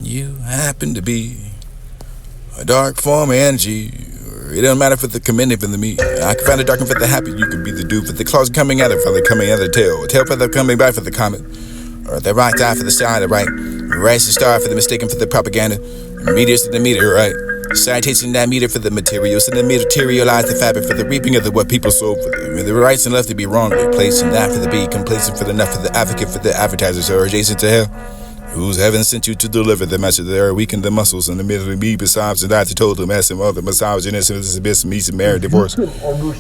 You happen to be a dark form of energy. It don't matter for the commending for the me. I can find the dark and for the happy. You could be the dude for the claws coming out of for the coming out of the tail for the coming back for the comet. Or the right eye for the star, the right. Rising star for the mistaken for the propaganda. Meteors to the meter, right? Citation that meter for the materials and the materialize the fabric for the reaping of the what people sow for the rights and left to be wrongly placed and that for the be complacent for the enough for the advocate for the advertisers or adjacent to hell. Whose heaven sent you to deliver the message that are weaken the muscles in the middle of me besides and to told the mess and other misogynist and this abyss married divorce.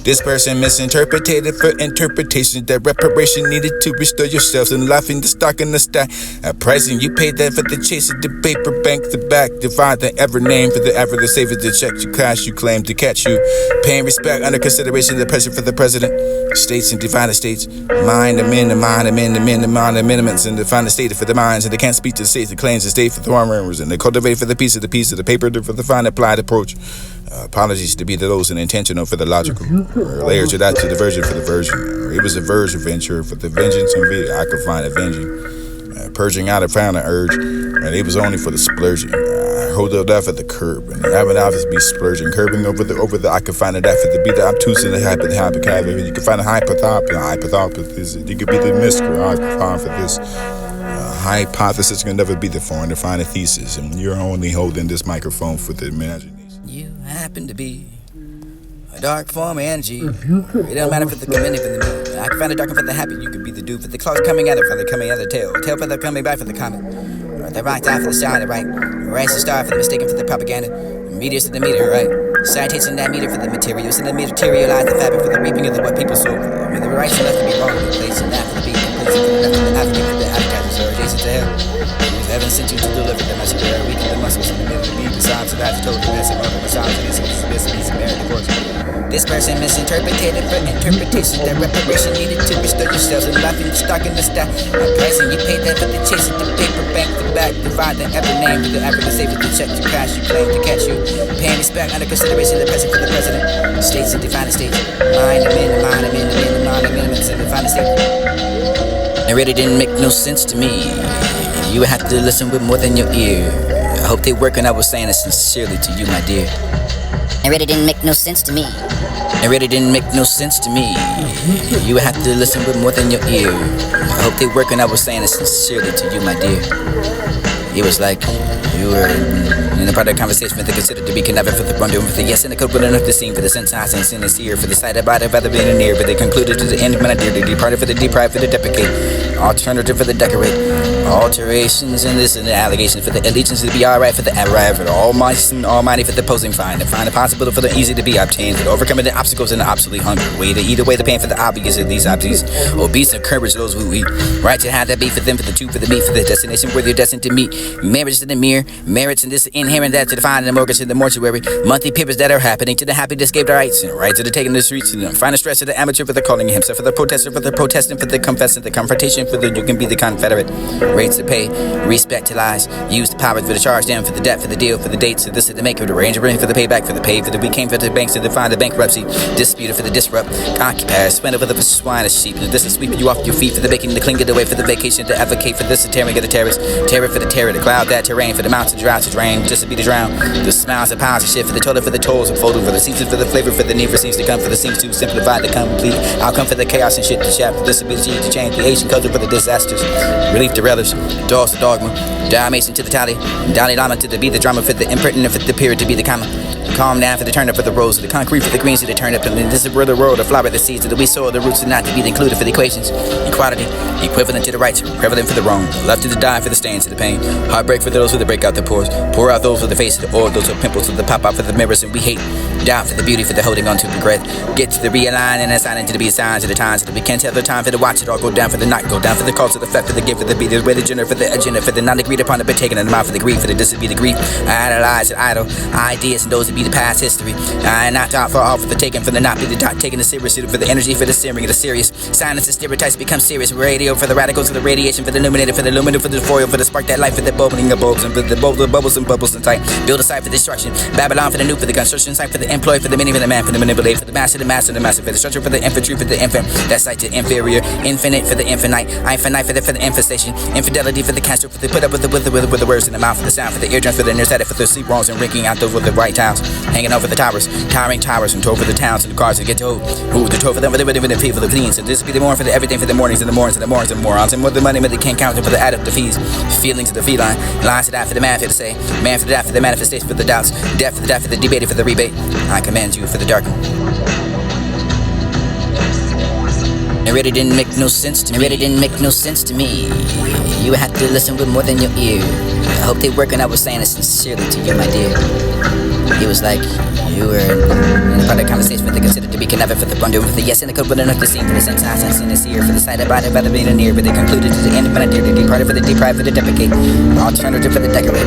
This person misinterpreted for interpretation that reparation needed to restore yourselves and laughing the stock in the stack. At pricing you paid that for the chase of the paper bank, the back, divide the ever name for the ever the saver, the check you cash you claim to catch you. Paying respect under consideration the pressure for the president. States and divine states. Mind the men, the mind the men, the men, the mind the minimums and define the state for the minds and they can't speak to the states, the claims the state for the rumors and they cultivate for the piece of the paper for the fine applied approach. Apologies to be to those and intentional for the logical. Or layers to that to the virgin for the virgin. Or it was a virgin venture for the vengeance and I could find avenging. Purging out, I found an urge, and it was only for the splurging. I hold up that for the curb, and having office be splurging, curbing over the. I could find it that for the be the obtuse and the hypothetical. You can find a hypothesis. You could be the mystical. I could find for this. Hypothesis can never be the foreign to find a thesis, and you're only holding this microphone for the imagination. You happen to be a dark form of energy. It don't matter for the commending for the me. I can find the dark and for the happy. You could be the dude for the claws coming at it, for the coming out of the tail for the coming back for the comet. Or the right eye for the star, the right. Rising star for the mistaken for the propaganda. Meteors to the meter, right? Citation that meter for the materials and the materialize the fabric for the reaping of the what people sow. I mean, the rights and left to be wrong in place and that for the beat, complacent for the left of the advocate for the advertisers or adjacent to hell. Whose heaven sent you to deliver the message there, weaken the muscles in the middle of the beat, besides the that's told the mess and other misogynist and this married divorce. This person misinterpreted for interpretation that reparation needed to restore yourselves and laughing stock in the stack. At pricing you paid that for the chase of the paper bank, the back, divide the ever name for the ever the saver, the check you cash you claim to catch you. Paying respect under consideration the present for the president. States and define the states. Mind the men, the mind the men, the men, the mind the minimums and define the state. It really didn't make no sense to me. You would have to listen with more than your ear. I hope they work and I was saying it sincerely to you, my dear. It really didn't make no sense to me. It really didn't make no sense to me. You would have to listen with more than your ear. I hope they work and I was saying it sincerely to you, my dear. It was like you were in a part of the conversation with the considered to be connected for the rendezvous with the yes and the code enough to seem for the sense and sincere for the sight about it rather than near, but they concluded to the end of my dear. They departed for the deprived for the deprecate, alternative for the decorate, alterations in this and the allegations for the allegiance to be alright for the alright for the almighty for the posing fine, and find it possible for the easy to be obtained, for the overcoming the obstacles and the obsolete hunger. Way to either way the pain for the obvious of these obvious, obese and courage those who eat. Right to have that be for them, for the two, for the meat, for the destination where they're destined to meet. Marriage to the mere, merits in this inherent that to define the mortgage in the mortuary. Monthly papers that are happening to the happy to escape the rights and right to the taking the streets and find the stress of the amateur for the calling himself, for the protester, for the protesting, for the confessing, the confrontation, for the you can be the confederate. Rates to pay, respect to lies, use the power for the charge down, for the debt, for the deal, for the dates, so this is the maker, the range, for the payback, for the pay, for the we came for the banks to define the bankruptcy, disputed for the disrupt, occupiers, spender for the swine of sheep, and this is sweeping you off your feet for the baking, the cling it away for the vacation, to advocate for this, the tearing of the terrorists, terror for the terror, the cloud, that terrain, for the mountain, drought to drain, just to be the drown, the smiles, the powers of shit, for the toilet, for the tolls, and folding, for the season, for the flavor, for the need, for seems to come, for the seems to simplify the complete outcome, for the chaos and shit, the chat, for disability to change the Asian culture, for the disasters, relief to relish, dogs to dogma, Dalmatian to the tally, Dalai Lama to the be the drama, for the impertinent, for the period to be the comma. Calm down for the turn up for the rose, for the concrete for the greens to the turn up, and this is where the world, the flower, the seeds, the we sow, the roots are not to be included for the equations. Equality, equivalent to the rights, prevalent for the wrong, left to the die for the stains to the pain, heartbreak for those who break out the pores, pour out those with the face of the oil, those with pimples with the pop out for the mirrors, and we hate, doubt for the beauty for the holding on to regret, get to the realign and assigning to the be assigned to the times, so that we can't tell the time for the watch it all go down for the night, go down for the cause of the effect for the gift for the be the way the gender for the agenda for the not agreed upon the been taken in the mouth for the grief for the disability the grief, I idolize and idle ideas and those that be the the past history. I not thought for all for the taking, for the not be the dot taking the serious, for the energy, for the searing of the serious. Silence and stereotypes become serious. Radio for the radicals, for the radiation, for the illuminated, for the luminous, for the foil, for the spark that life, for the bubbling of bulbs, and for the bubbles and bubbles and tight. Build a site for destruction. Babylon for the new, for the construction site, for the employee, for the many, for the man, for the manipulate, for the master, the master, for the structure, for the infantry, for the infant. That site to inferior, infinite for the infinite, infinite for the infestation, infidelity for the cancer, for the put up with the words in the mouth, for the sound, for the eardrums, for the nearsighted, for the sleep walls and rinking out over the right towns, hanging over the towers, towering towers, and over the towns and the cars and get to who the toll for them, for the people, the clean. So this will be the more for the everything, for the mornings and the mornings and the mornings and morons, and more the money, but they can't count it for the add up the fees, feelings of the feline, lines to that for the man, for the say, man for the that, for the manifestation, for the doubts, death for the death, for the debate, for the rebate. I command you for the dark. It really didn't make no sense to me. It really didn't make no sense to me. You have to listen with more than your ear. I hope they work, and I was saying it sincerely to you, my dear. It was like you were in part of the conversation with the considered to be connected for the wonder with the yes and the code, but enough to sing for the sense I sense in this ear, for the sight about it, rather being near, but they concluded to the end, but I dare to depart for the deprived, for the deprecate, alternative for the decorate,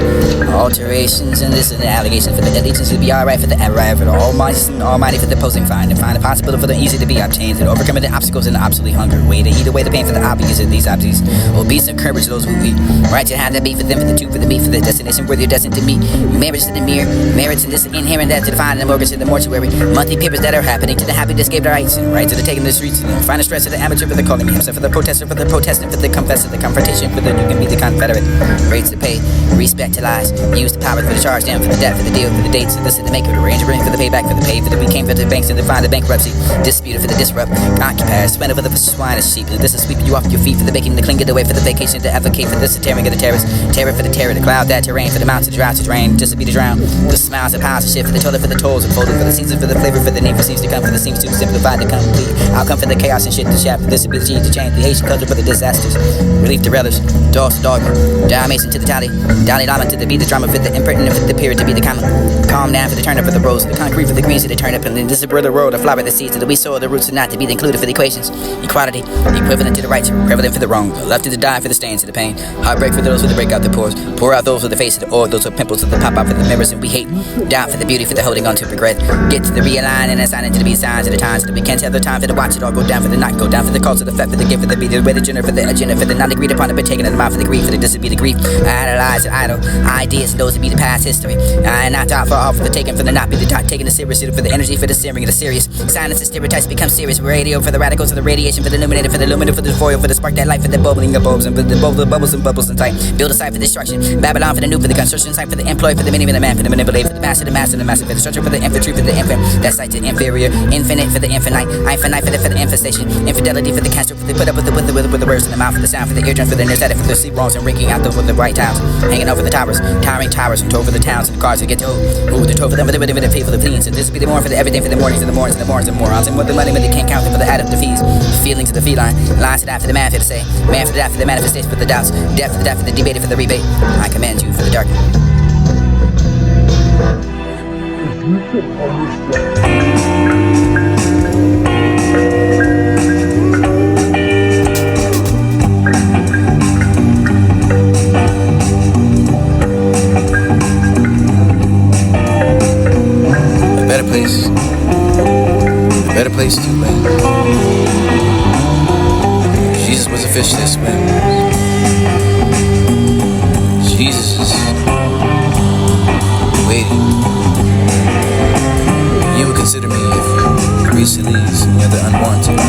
alterations, and this is an allegation for the allegiance to be alright, for the alright, for the almighty for the posing fine, and find a possibility for the easy to be obtained, and overcoming the obstacles and the obsolete hunger, way to eat away the pain for the obvious of these obvious, obese and courage those who eat, right to have that be for them, for the two, for the me, for the destination where they're destined to meet, marriage to the mere, merits in this inherent that to define the mortgage in the mortuary, monthly papers that are happening to the happy to escape the rights, and right to the taking the streets, and find the stress of the amateur for the calling himself, for the protester, for the protestant, for the confessor, the confrontation, for the you can be the confederate, rates to pay, respect to lies, use the power for the charge down, for the debt, for the deal, for the dates, this is the maker, the range of ring, for the payback, for the pay, for the we came for the banks to define the bankruptcy, disputed for the disrupt, occupiers, spend for the swine and sheep, this is sweeping you off your feet, for the baking, the cling, get away, for the vacation, to advocate, for this, the tearing of the terrorists, terror for the terror, the cloud, that terrain, for the mountain, drought to drain, just to be the drown, the smiles, the powers, the shift, for the toilet, for the tolls, and folded, for the season, for the flavor, for the name, for seems to come, for the seems to simplify the complete outcome, for the chaos and shit, the shaft, for this to be the change, to change the Haitian culture, for the disasters, relief to relish, dogs to dogma, Dalmatian to the tally, Dalai Lama to the beat, the drama, for the impertinent, for the period to be the comma, calm down for the turn up, for the rose, the concrete, for the greens to the turn up, and this is where the road, the flower, the seeds, to the we sow, the roots, and not to be included for the equations, equality, equivalent to the right, prevalent for the wrong, left to the die, for the stains, to the pain, heartbreak for those who break out the pores, pour out those with the face of the oil, those with pimples, with the pop out for the mirrors, and we hate, doubt for the beauty, for the holding on to regret, get to the realign and assign it to the be signs of the times, that we can't tell the time for the watch it all go down, for the night go down, for the cause of the fact, for the gift, for the be the way the general, for the agenda, for the not agreed upon, but taken in the mind, for the grief, for the this be the grief, idolize and idle ideas, those that be the past history, and not thought for all for the taking, for the not be the dot taking the serious, for the energy, for the searing of the serious, silence and stereotypes become serious, radio for the radicals, for the radiation, for the illuminated, for the luminous, for the foil, for the spark that light, for the bubbling of bulbs, and for the bubbles and bubbles and tight, build a site for destruction, Babylon for the new, for the construction site, for the employee, for the many, for the man, for the manipulate, for the master, the master, for the structure, for the infantry, for the infant, that site to inferior, infinite for the infinite for the infestation, infidelity for the cancer, for the put up with the words in the mouth, for the sound, for the eardrums, for the nearsighted, for the sleep walls and rinking out over the right towns, hanging over the towers, towering towers, and over the towns and the cars to get to who the toll for them, for the people, the clean. So this will be the more for the everything, for the mornings and the mornings and the mornings and morons, and more the money, but they can't count it for the add up the fees, feelings of the feline, lines to that for the man, for the say, man for the that, for the manifestation, for the doubts, death for the death, for the debate, for the rebate. I command you for the dark. A better place to land. Jesus was a fish that swam. Jesus is waiting. You would consider me if you recently some other unwanted.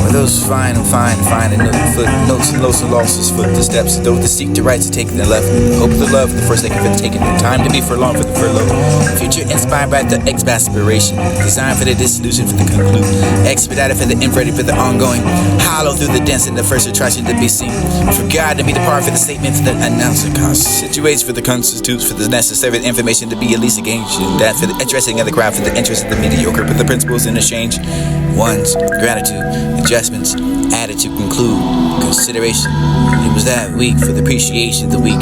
Or those fine and notes and lows and losses foot the steps, those that seek the right to take the left, the hope of the love, the first second for the taking, the time to be furlong for the furlough, future inspired by the exasperation, designed for the disillusion, for the conclude, expedited for the inverted, for the ongoing, hollow through the dense and the first attraction to be seen, for God to be the part for the statement, for the announcing situates for the constitutes, for the necessary information to be at least engaged, and that for the interesting of the crowd, for the interest of the mediocre, for the principles in exchange, one's gratitude, adjustments, added to conclude, consideration. It was that week for the appreciation of the week.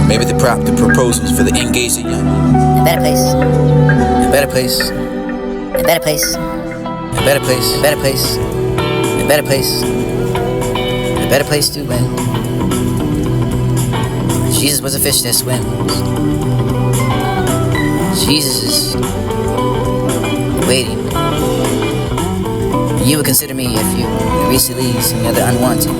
Maybe the proposals for the engaged and young. A better place. A better place. A better place. A better place. A better place. A better place. A better place to win. Jesus was a fish that swims. Jesus is waiting. You would consider me if you recently some other unwanted.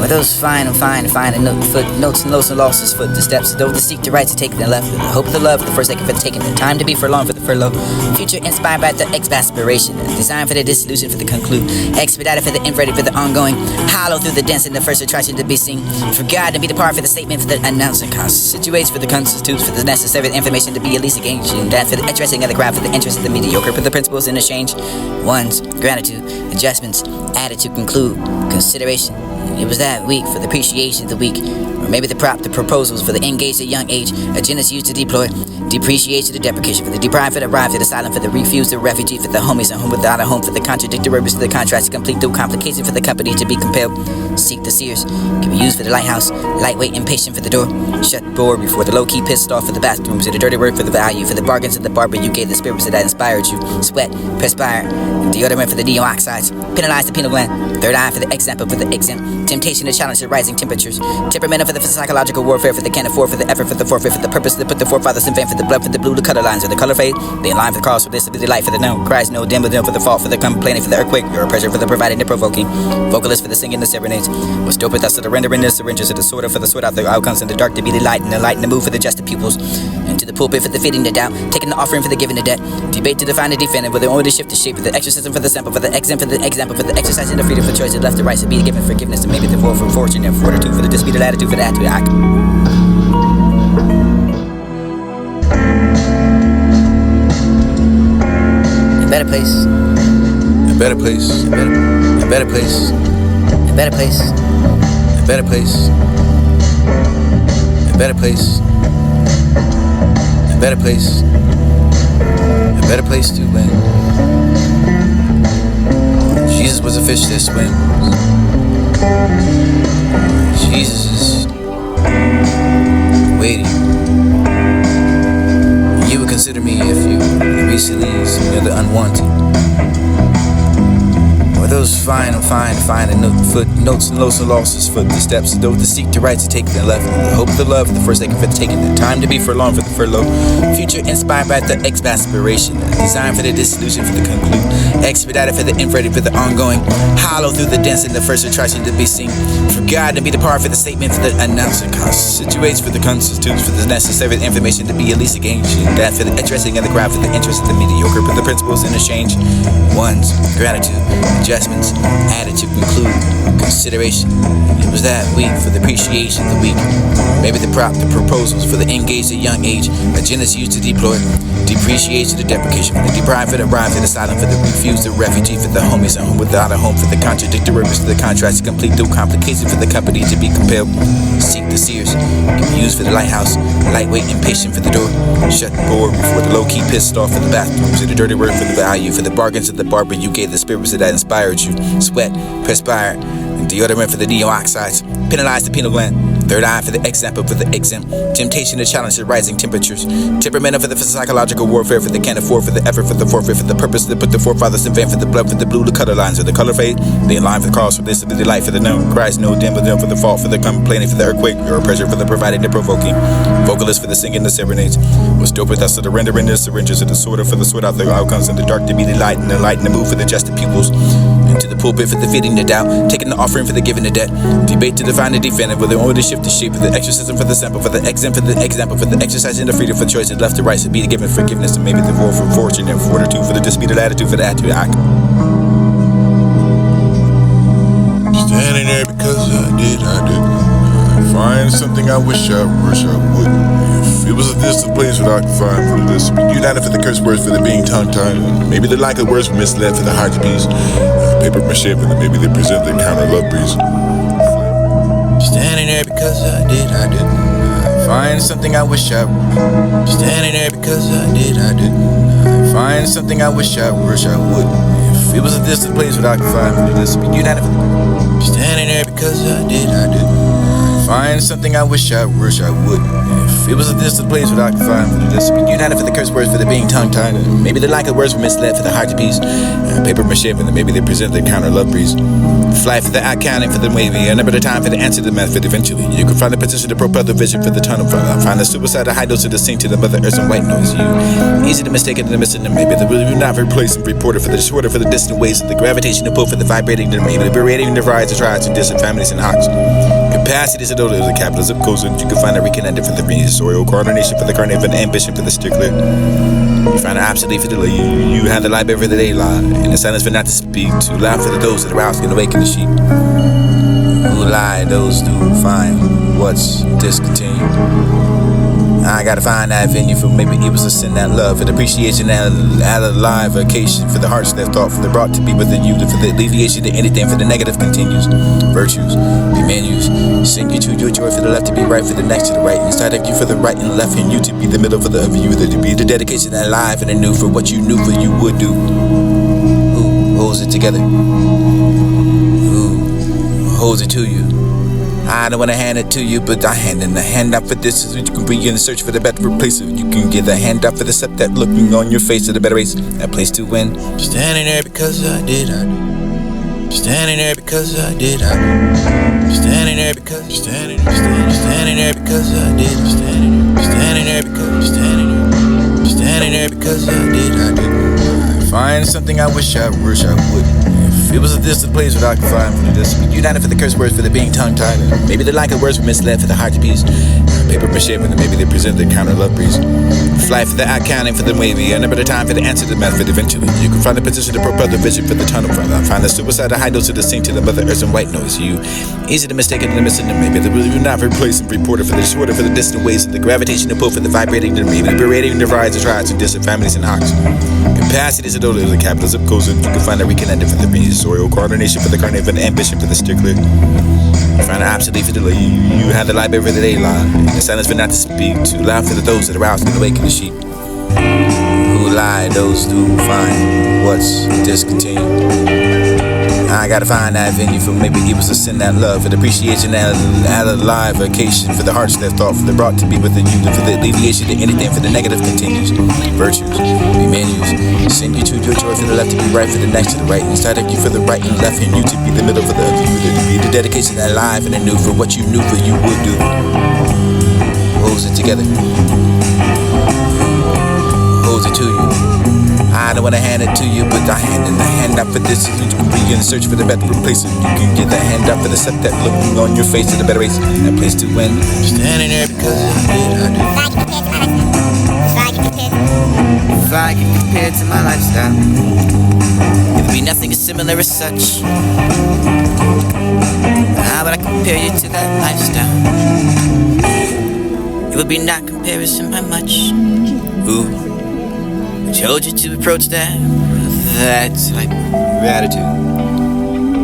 Or those fine footnotes and lows and losses, foot the steps, those that seek the right to take the left, the hope of the love, the forsaken for the taking, the time to be furlong for the furlough, future inspired by the exasperation, designed for the disillusion for the conclude, expedited for the inverted for the ongoing, hollow through the dense and the first attraction to be seen, for God to be the part for the statement for the announcing cost, situates for the constitutes for the necessary information to be at least engaged in, that for the interesting of the crowd, for the interest of the mediocre, for the principles in exchange, one's gratitude, adjustments, added to conclude, consideration. It was that week for the appreciation of the week, or maybe the proposals for the engaged at young age, agendas used to deploy, depreciation to deprecation, for the deprived, for the arrived, for the silent, for the refused, the refugee, for the homies and home without a home, for the contradictory purpose, for the contrast to complete through complication, for the company to be compelled, seek the seers, can be used for the lighthouse, lightweight, impatient for the door, shut door before the low-key pissed off for the bathrooms, for the dirty word for the value, for the bargains of the barber you gave the spirits that inspired you, sweat, perspire, deodorant for the neon oxides, penalize the penal gland, third eye for the example for the exempt, temptation to challenge the rising temperatures, temperamental for the psychological warfare, for the can't afford, for the effort, for the forfeit, for the purpose to put the forefathers in vain, for the blood, for the blue, the color lines, for the color fade, the line for the cause, for this to be the light, for the known, Christ no dim, but for the fault, for the complaining, for the earthquake, your pressure, for the providing, the provoking, vocalist for the singing, the serenades, was dope with us to the rendering, the syringes, to the sorter, for the sort out the outcomes in the dark to be the light, and the light and the move for the just pupils, and to the pulpit for the feeding the doubt, taking the offering for the giving the debt, debate to define the defendant, with the only to shift the shape, for the exorcism for the sample, for the example, for the example, for the exercising the freedom for choice, left to right, to be given forgiveness, and maybe the void for fortune and fortitude, for the disputed attitude, for the attitude act. A better place. A better place. A better place. A better place. A better place. A better place. A better place. A better place to win. Jesus was a fish that swims. Jesus is waiting. You would consider me if you recently some the unwanted. Or those fine footnotes and lows and losses, for the steps, those that seek the right to take the left, the hope of the love, the forsaken for the taking, the time to be furlong for the furlough, future inspired by the exasperation, designed for the disillusion for the conclude, expedited for the inverted for the ongoing, hollow through the dense and the first attraction to be seen, for God to be the part for the statement for the announcing cost, situates for the constitutes for the necessary information to be at least engaged in, that for the interesting of the crowd, for the interest of the mediocre, for the principles in exchange, one's gratitude, adjustments, added to conclude, consideration. It was that week for the appreciation of the week, maybe the proposals for the engaged at young age, agendas used to deploy, depreciation to deprecation, for the deprived, for the arrived, for the silent, for the refused, the refugee, for the homies and home without a home, for the contradictory purpose, for the contrast to complete through complication, for the company to be compelled, seek the seers, can be used for the lighthouse, lightweight, impatient for the door, shut the door before the low-key pissed off for the bathrooms, for the dirty word for the value, for the bargains of the barber you gave the spirits that inspired you, sweat, perspire, and deodorant for the neon oxides, penalize the penal gland, third eye for the example for the exempt, temptation to challenge the rising temperatures, temperamental for the psychological warfare, for the can't afford, for the effort, for the forfeit, for the purpose to put the forefathers in vain, for the blood, for the blue, the color lines, or the color fade, the line for the cause, for this to be the light, for the known, Christ no dim, but for the fault, for the complaining, for the earthquake, your pressure, for the providing, the provoking, vocalist for the singing, the serenades, was dope with us to the rendering, the syringes, to the sorter, for the sort out the outcomes in the dark to be the light, and the move for the just pupils, and to the pulpit for the feeding the doubt, taking the offering for the giving the debt, debate to define the defendant, with the only to shift the shape, for the exorcism for the sample, for the example, for the exercising the freedom for choices, left to right, to be given forgiveness, and maybe the void for fortune and fortitude, for the disputed attitude, for the attitude act. Standing there because I didn't. Find something I wish I wouldn't. If it was a distant place without find for this, united for the curse words, for the being tongue-tied, maybe the lack of words were misled for the heart to peace, paper mache, and maybe they present the counter love breeze. Standing there because I didn't. Find something I wish I would. Standing there because I didn't. Find something I wish I would. If it was a distant place without find for this, united for the standing there because I didn't. Find something I wish I would. If it was a distant place where I could find for the distant, united for the curse words for the being tongue-tied. Maybe the lack of words were misled for the heart to peace. Paper mache for the maybe they present the counter love breeze. Fly for the accounting for the wavy. A number of time for the answer to the method eventually. You can find the position to propel the vision for the tunnel fire. Find the suicide, a high dose of the scene to the mother earth and white noise. You easy to mistake it and missing them. Maybe the really not replacing reporter for the disorder for the distant ways of the gravitational pull for the vibrating to maybe the berating the rise to try to distant families and hawks. Capacity is a dollar of the capital zip codes, and you can find a reconnected for the soil coordination for the carnival and ambition for the steer clear. You find an obsolete for the delay. You have the library for the daylight, and the silence for not to speak. Too loud for the those that are out and awaken the sheep. Who lie, those who find what's discontinued. I gotta find that venue for maybe it was to send that love and appreciation and alive occasion for the hearts that thought for the brought to be with the youth for the alleviation to anything for the negative continues. Virtues, be menus, sing you to your joy for the left to be right for the next to the right, inside of you for the right and left and you to be the middle for the of you that to be the dedication and alive and anew for what you knew for you would do. Who holds it together? Who holds it to you? I don't wanna hand it to you, but I hand in the hand out for this so you can be in the search for the better place. So you can get the hand out for the step that looking on your face to the better race. That place to win. Standing there because I did. Standing there because I did. Standing there because standing there because I did. Standing there because standing there because I did. Find something I wish I would. If it was a distant place where I could find for the distant, united for the curse words for the being tongue-tied. Maybe the lack of words were misled for the heart to peace. Paper mache for the maybe they present the counter love breeze. Fly for the accounting for the wavy. A number of time for the answer to the method eventually. You can find the position to propel the vision for the tunnel fire. Find the suicide, a high dose of the scene to the mother earth and white noise. You easy to mistake it and missing them. Maybe the really not replacing reporter for the disorder for the distant ways of the gravitational pull for the vibrating to maybe the berating the rise of tribes and distant families and hawks. Capacity is a dollar of the capital zip codes, and you can find a reconnected for the soil coordination for the carnival and ambition for the steer clear. You find an obsolete for the delay. You have the library for the daylight, and the silence for not to speak. Too loud for the those that are out and awaken the sheep. Who lie, those who find what's discontinued. I gotta find that venue for maybe it was to send that love and appreciation and alive occasion for the hearts that thought for the brought to be with the youth for the alleviation to anything for the negative continues. Virtues, be menus, send you to your joy for the left to be right for the next to the right, inside of you for the right and left and you to be the middle for the other you to be the dedication and alive and anew for what you knew for you would do. Holds it together. Holds it to you. I don't wanna hand it to you, but I hand in the hand out for this so you can be in the search for the better place. So you can get the hand out for the step that looking on your face to the better race. That place to win. Standing there because I did. If I could compare it to my lifestyle, it would be nothing as similar as such. How would I compare you to that lifestyle? It would be not comparison by much. Ooh. I told you to approach that type of gratitude.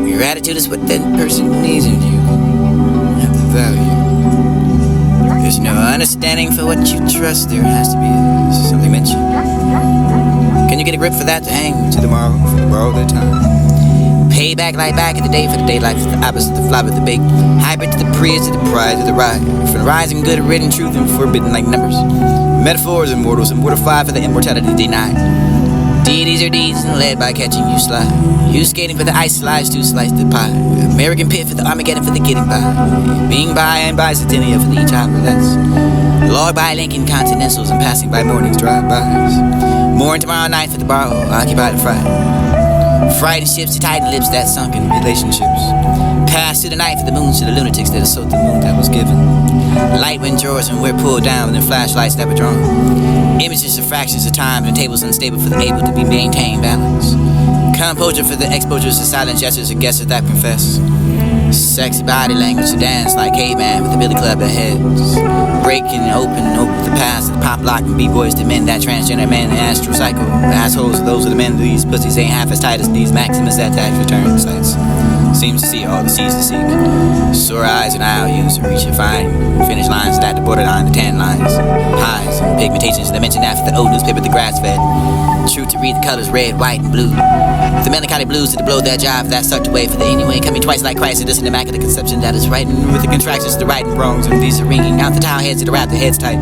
Your attitude is what that person needs of you. Have the value. There's no understanding for what you trust. There has to be something mentioned. Can you get a grip for that to hang to tomorrow for the borrow that time? Payback like back in the day for the daylight is the opposite, the flop of the big. Hybrid to the Prius to the prize of the ride. For the rising good, written truth and forbidden like numbers. Metaphors immortals and mortified for the immortality denied. Deities are deeds and led by catching you slide. You skating for the ice slides to slice the pie. American pit for the Armageddon for the getting by. Being by and bicentennial for the e-chopper, that's Lord by Lincoln Continentals and passing by mornings drive-bys. Morning tomorrow night for the borrow, occupied and fried. Frightened ships to tighten lips that sunk in relationships. Pass to the night for the moons to the lunatics that assault the moon that was given. Light wind drawers and we're pulled down with the flashlights that were drawn. Images of fractions of time and tables unstable for the able to be maintained balance. Composure for the exposures of silent gestures of guesses that confess. Sexy body language to dance like caveman with the billy club at heads. Breaking open the past of the pop lock and b-boys to men that transgender men and astral cycle. Assholes, those are the men these pussies ain't half as tight as these Maximus that tax return sites. Seems to see all the seas to seek. Sore eyes and IOUs to reach and find finish lines that the borderline, the tan lines. Highs and pigmentations that mention after the old newspaper, the grass fed. True to read the colors red, white, and blue. The melancholy blues to the blow that jive that sucked away for the anyway coming twice like Christ at this listen to immaculate conception that is writing with the contractions to the right and wrongs, and these are ringing out the towel heads to the rap, the heads tight.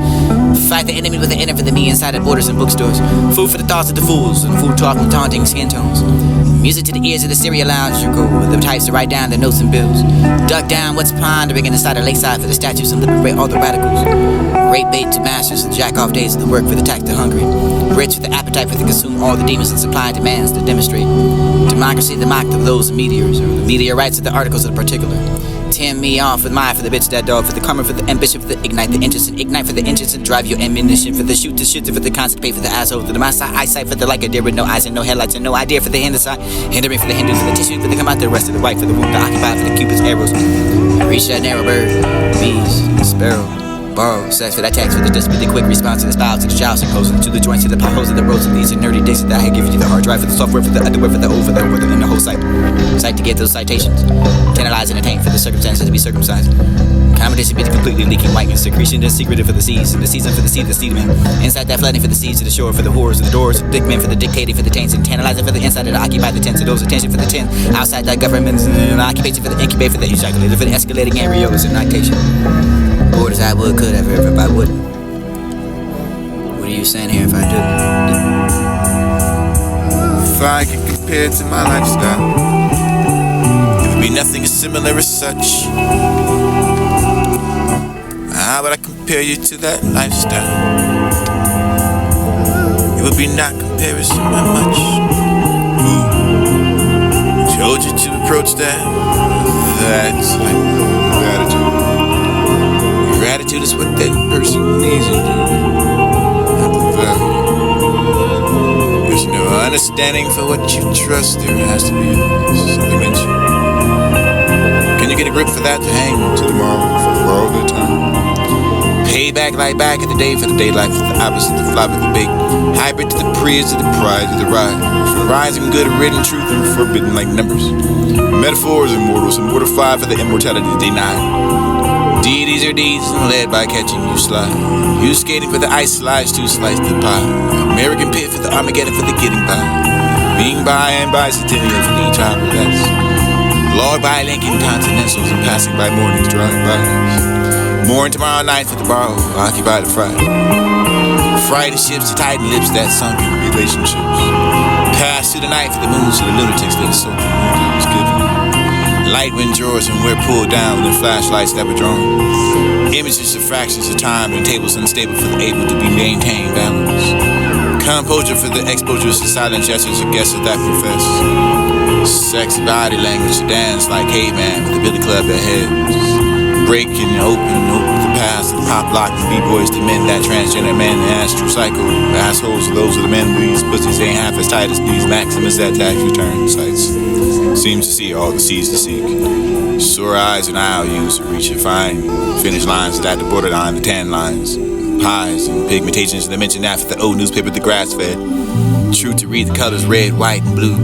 Fight the enemy with the inner for the me inside the borders and bookstores. Food for the thoughts of the fools, and food talk and taunting skin tones. Music to the ears of the Syria lounge, you go with the types to write down their notes and bills. Duck down what's pondering inside the lakeside for the statues and liberate all the radicals. Rape bait to masters and jack off days of the work for the tax to hungry. Rich with the appetite for the consume all the demons and supply demands to demonstrate. Democracy, the mock of those meteors, or the meteorites of the articles of the particular. Tear me off with my for the bitch that dog, for the karma, for the ambition, for the ignite, the interest and ignite for the engines and drive your ammunition, for the shoot to shit, for the constant pay for the asshole, for the my side eyesight, for the like a deer with no eyes and no headlights and no idea for the hinder side, hindering for the Hindus, for the tissue, for the come out the rest of the white, for the wound to occupy, for the cupid's arrows. Reach that narrow bird, bees, sparrow. Borrow sex for that tax, for the desperate, the quick response to the spouse, to the child, supposing to the joints, to the potholes, to the roads, of these and nerdy dicks that I had given you the hard drive, for the software, for the underwear, for the over, and the whole site. Site to get those citations. Tantalize and attain for the circumstances to be circumcised. Accommodation be the completely leaking whiteness, secretion and secretive for the seas, and the season for the seed, the seedman. Inside that flooding for the seeds to the shore, for the whores, the doors, the dick men for the dictating for the taints, and tantalizing for the inside of the occupy the tents, and those attention for the tent. Outside that government, and occupation for the incubate, for the ejaculator, for the escalating areolas and lactation. Bored as I would, could ever, if I wouldn't. What are you saying here if I didn't? If I could compare it to my lifestyle, it would be nothing as similar as such. How would I compare you to that lifestyle? It would be not comparison by much. Who told you to approach that? That's like gratitude. Gratitude is what that person needs you to do. There's no understanding for what you trust. There has to be something mentioned. Can you get a grip for that to hang to tomorrow for all the time? Payback like back in the day for the daylight, for the opposite, the flop of the big hybrid to the prize, to the prize, to the ride. For the rising good, written truth, and forbidden like numbers. Metaphors immortals, and mortified for the immortality they deny. Deities are deeds and led by catching you slide. You skating for the ice slides to slice the pie. American pit for the Armageddon for the getting by. Being by and bicentennial for the top of that's. Lord by Lincoln Continentals and passing by mornings drive-bys. Morning tomorrow night for the borrow, occupy the Friday. Friday ships to tighten lips that sunk in relationships. Pass to the night for the moons to the lunatics that are so that was given. Light wind drawers and we're pulled down with the flashlights that were drawn. Images of fractions of time and tables unstable for the able to be maintained balance. Composure for the exposures to silent gestures of guests that profess. Sexy body language to dance like caveman with the billy club at heads. Breaking open the past of pop lock and b-boys to men that transgender men and astral psycho assholes. Those are the men these pussies ain't half as tight as these maximus that tax return sites. Seems to see all the seas to seek. Sore eyes and I'll use to reach and find finish lines that the borderline, the tan lines, pies and pigmentations that mention after the old newspaper, the grass fed. True to read the colors red, white, and blue.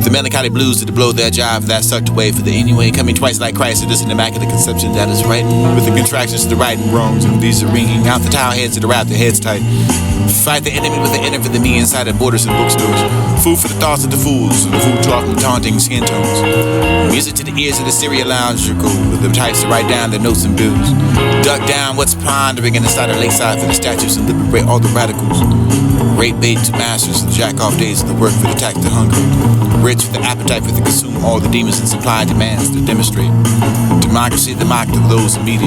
The melancholy blues to the blow their jive that sucked away for the anyway coming twice like Christ. It is an immaculate conception that is right with the contractions to the right and wrongs, and these are ringing out the towel heads to the rap, the heads tight. Fight the enemy with the inner for the me inside the borders and bookstores. Food for the thoughts of the fools, and the food talk and taunting skin tones. Music to the ears of the Syria lounge, you go with the types to write down their notes and bills. Duck down what's pondering inside the lakeside for the statues and liberate all the radicals. Rape bait to masters and jack off days of the work for the tax to hunger. Rich with the appetite for the consume all the demons and supply demands to demonstrate. Democracy, the mock of those immediate.